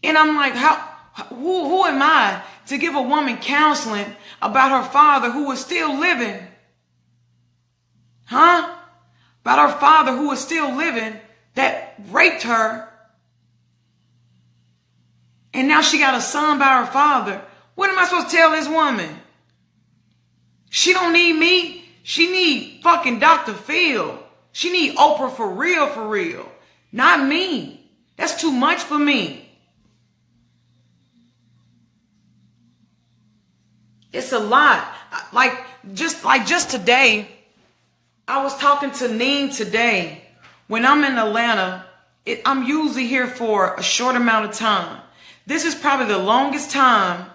And I'm like, who am I to give a woman counseling about her father who is still living? Huh? About her father who is still living that raped her. And now she got a son by her father. What am I supposed to tell this woman? She don't need me. She need fucking Dr. Phil. She need Oprah for real. Not me. That's too much for me. It's a lot. Like just today, I was talking to Neen today. When I'm in Atlanta, I'm usually here for a short amount of time. This is probably the longest time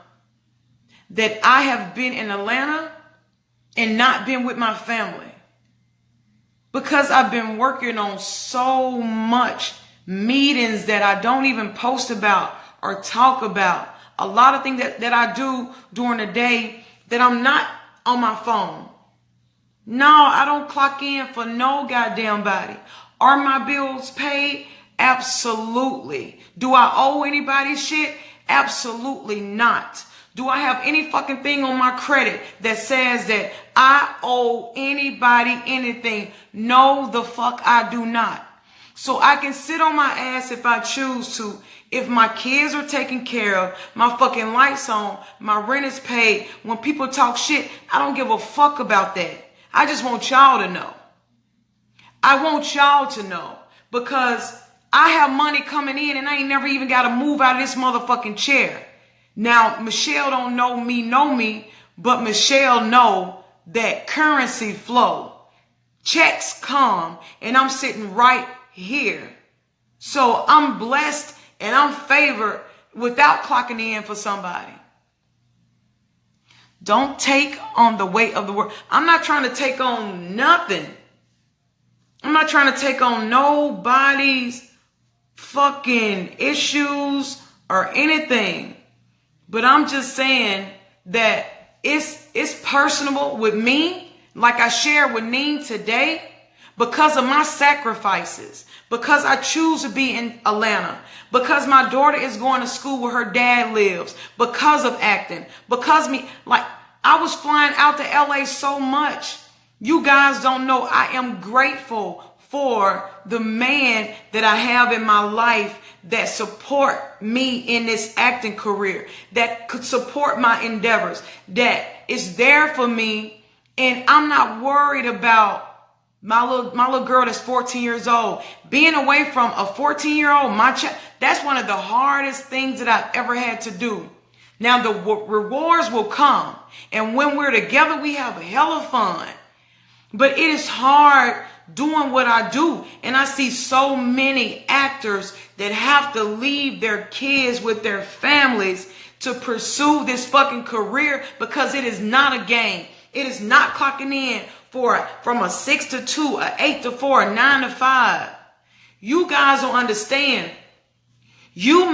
that I have been in Atlanta and not been with my family. Because I've been working on so much meetings that I don't even post about or talk about. A lot of things that I do during the day that I'm not on my phone. No, I don't clock in for no goddamn body. Are my bills paid? Absolutely. Do I owe anybody shit? Absolutely not. Do I have any fucking thing on my credit that says that I owe anybody anything? No, the fuck I do not. So I can sit on my ass if I choose to. If my kids are taken care of, my fucking lights on, my rent is paid. When people talk shit, I don't give a fuck about that. I just want y'all to know. I want y'all to know because I have money coming in and I ain't never even got to move out of this motherfucking chair. Now, Michelle don't know me, but Michelle know that currency flow. Checks come and I'm sitting right here. So I'm blessed and I'm favored without clocking in for somebody. Don't take on the weight of the world. I'm not trying to take on nothing. I'm not trying to take on nobody's fucking issues or anything. But I'm just saying that it's personable with me, like I shared with Neen today, because of my sacrifices, because I choose to be in Atlanta, because my daughter is going to school where her dad lives, because of acting, because I was flying out to LA so much. You guys don't know I am grateful for the man that I have in my life that support me in this acting career, that could support my endeavors, that is there for me. And I'm not worried about my little girl that's 14 years old. Being away from a 14-year-old, that's one of the hardest things that I've ever had to do. Now the rewards will come. And when we're together, we have a hell of fun. But it is hard doing what I do. And I see so many actors that have to leave their kids with their families to pursue this fucking career because it is not a game. It is not clocking in from a 6 to 2, a 8 to 4, a 9 to 5. You guys don't understand. You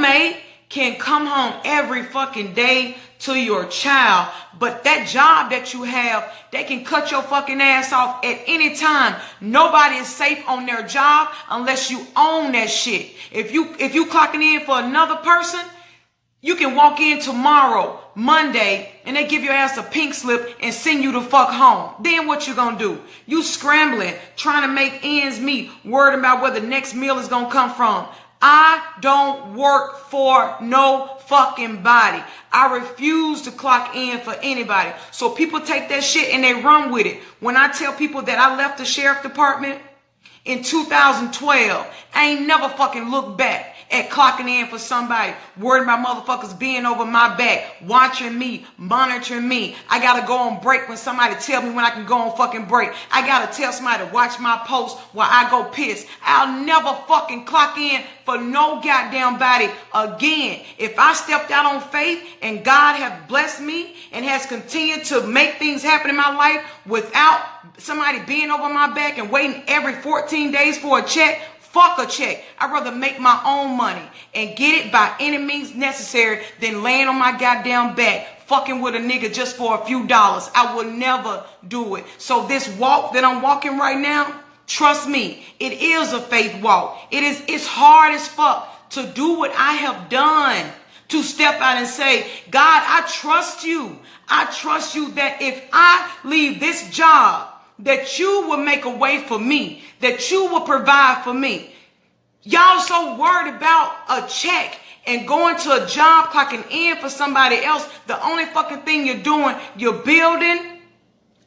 can come home every fucking day to your child, but that job that you have, they can cut your fucking ass off at any time. Nobody is safe on their job unless you own that shit. If you clocking in for another person, you can walk in tomorrow, Monday, and they give your ass a pink slip and send you the fuck home. Then what you gonna do? You scrambling, trying to make ends meet, worried about where the next meal is gonna come from. I don't work for no fucking body. I refuse to clock in for anybody. So people take that shit and they run with it. When I tell people that I left the sheriff department in 2012, I ain't never fucking looked back at clocking in for somebody, worried about motherfuckers being over my back, watching me, monitoring me. I gotta go on break when somebody tell me when I can go on fucking break. I gotta tell somebody to watch my post while I go piss. I'll never fucking clock in for no goddamn body again. If I stepped out on faith and God have blessed me and has continued to make things happen in my life without somebody being over my back and waiting every 14 days for a check, fuck a check. I'd rather make my own money and get it by any means necessary than laying on my goddamn back, fucking with a nigga just for a few dollars. I will never do it. So this walk that I'm walking right now, trust me, it is a faith walk. It's hard as fuck to do what I have done, to step out and say, God, I trust you. I trust you that if I leave this job, that you will make a way for me, that you will provide for me. Y'all so worried about a check and going to a job, clocking in for somebody else. The only fucking thing you're doing, you're building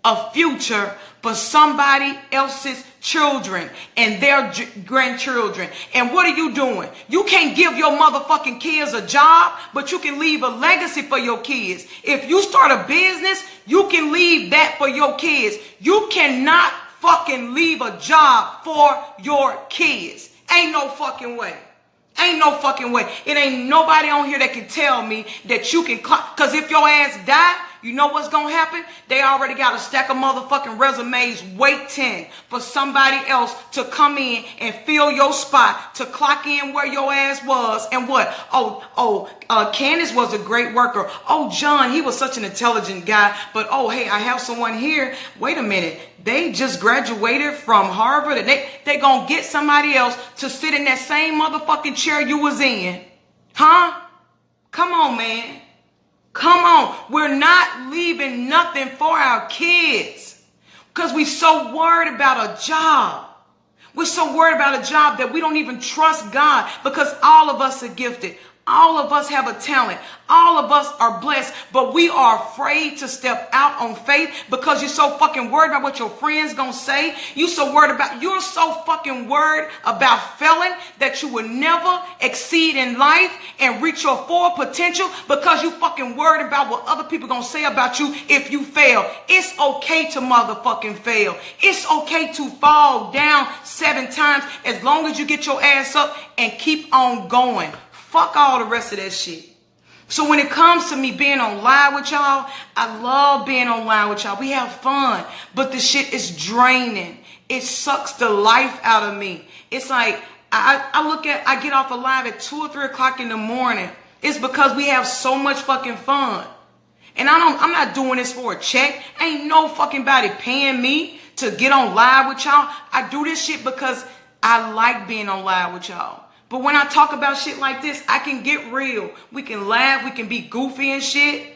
a future for somebody else's children and their grandchildren. And what are you doing? You can't give your motherfucking kids a job, but you can leave a legacy for your kids. If you start a business, you can leave that for your kids. You cannot fucking leave a job for your kids. Ain't no fucking way. Ain't no fucking way. It ain't nobody on here that can tell me that you can clock. Because if your ass die, you know what's going to happen? They already got a stack of motherfucking resumes waiting for somebody else to come in and fill your spot, to clock in where your ass was. And what? Candace was a great worker. Oh, John, he was such an intelligent guy. But, oh, hey, I have someone here. Wait a minute. They just graduated from Harvard and they going to get somebody else to sit in that same motherfucking chair you was in. Huh? Come on, man. Come on. We're not leaving nothing for our kids because we're so worried about a job. We're so worried about a job that we don't even trust God, because all of us are gifted. All of us have a talent. All of us are blessed, but we are afraid to step out on faith because you're so fucking worried about what your friends gonna say. You're so fucking worried about failing that you will never exceed in life and reach your full potential because you fucking worried about what other people gonna say about you if you fail. It's okay to motherfucking fail. It's okay to fall down 7 times as long as you get your ass up and keep on going. Fuck all the rest of that shit. So when it comes to me being on live with y'all, I love being on live with y'all. We have fun, but the shit is draining. It sucks the life out of me. It's like I get off a live at 2 or 3 o'clock in the morning. It's because we have so much fucking fun. And I'm not doing this for a check. Ain't no fucking body paying me to get on live with y'all. I do this shit because I like being on live with y'all. But when I talk about shit like this, I can get real. We can laugh. We can be goofy and shit.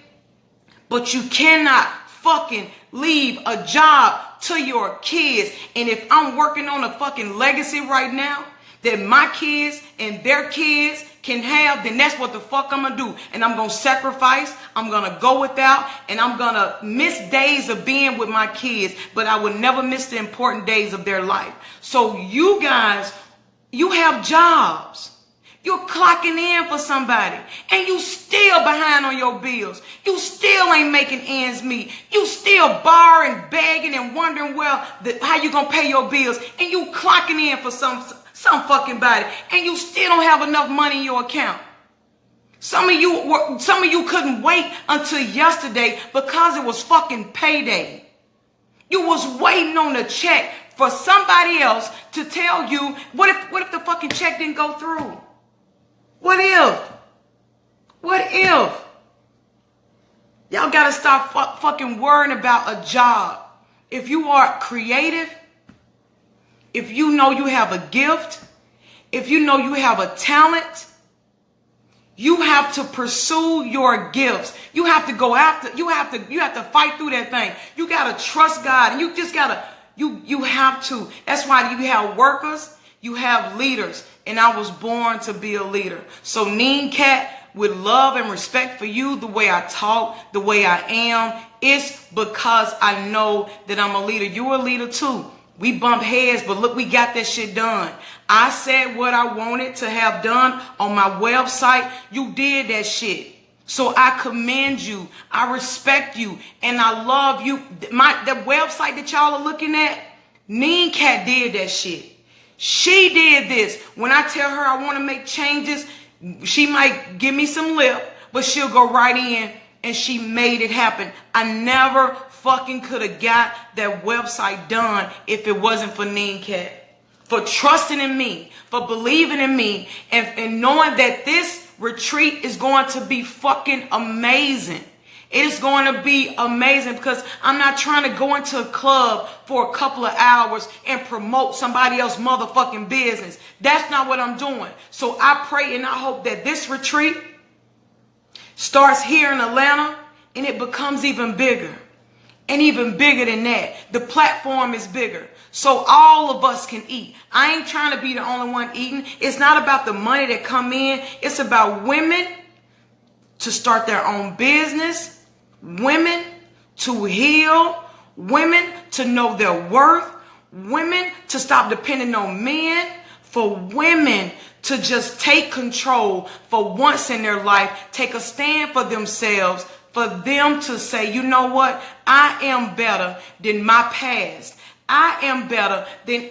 But you cannot fucking leave a job to your kids. And if I'm working on a fucking legacy right now that my kids and their kids can have, then that's what the fuck I'm going to do. And I'm going to sacrifice. I'm going to go without. And I'm going to miss days of being with my kids. But I will never miss the important days of their life. So you guys, you have jobs. You're clocking in for somebody. And you still behind on your bills. You still ain't making ends meet. You still borrowing, begging, and wondering, how you going to pay your bills. And you clocking in for some fucking body. And you still don't have enough money in your account. Some of you couldn't wait until yesterday because it was fucking payday. You was waiting on the check for somebody else to tell you, what if the fucking check didn't go through? What if? Y'all gotta stop fucking worrying about a job. If you are creative, if you know you have a gift, if you know you have a talent, you have to pursue your gifts. You have to go after, you have to fight through that thing. You gotta trust God, and you just gotta, you have to. That's why you have workers, you have leaders, and I was born to be a leader. So Neen Cat, with love and respect for you, the way I talk, the way I am, it's because I know that I'm a leader. You're a leader too. We bump heads, but look, we got that shit done. I said what I wanted to have done on my website. You did that shit. So I commend you. I respect you. And I love you. The website that y'all are looking at, Neen Cat did that shit. She did this. When I tell her I want to make changes, she might give me some lip, but she'll go right in and she made it happen. I never fucking could have got that website done if it wasn't for Neen Cat. For trusting in me, for believing in me, and knowing that this retreat is going to be fucking amazing. It is going to be amazing because I'm not trying to go into a club for a couple of hours and promote somebody else's motherfucking business. That's not what I'm doing. So I pray and I hope that this retreat starts here in Atlanta and it becomes even bigger. And even bigger than that. The platform is bigger. So all of us can eat. I ain't trying to be the only one eating. It's not about the money that come in. It's about women to start their own business. Women to heal, women to know their worth, women to stop depending on men, for women to just take control for once in their life, take a stand for themselves, for them to say, you know what, I am better than my past. I am better than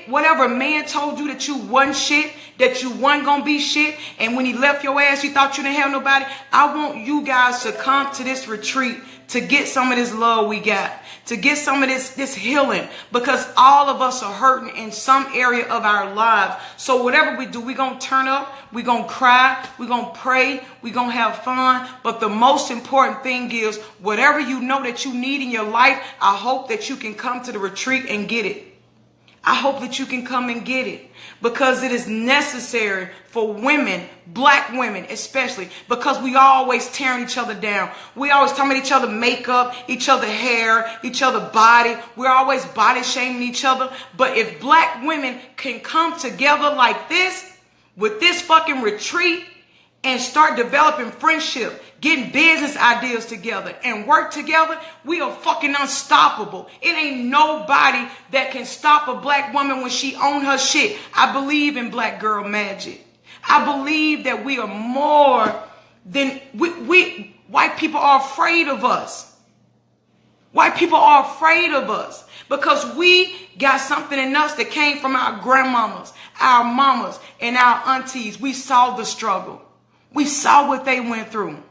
whatever man told you that you wasn't shit, that you wasn't gonna be shit, and when he left your ass, you thought you didn't have nobody. I want you guys to come to this retreat to get some of this love we got, to get some of this healing, because all of us are hurting in some area of our lives. So whatever we do, we're gonna turn up, we're gonna cry, we're gonna pray, we're gonna have fun. But the most important thing is, whatever you know that you need in your life, I hope that you can come to the retreat and get it. I hope that you can come and get it, because it is necessary for women, black women especially, because we always tearing each other down. We always talking about each other makeup, each other hair, each other body. We're always body shaming each other. But if black women can come together like this, with this fucking retreat, and start developing friendship, getting business ideas together, and work together, we are fucking unstoppable. It ain't nobody that can stop a black woman when she own her shit. I believe in black girl magic. I believe that we are more than white people are afraid of us. White people are afraid of us because we got something in us that came from our grandmamas, our mamas, and our aunties. We saw the struggle. We saw what they went through.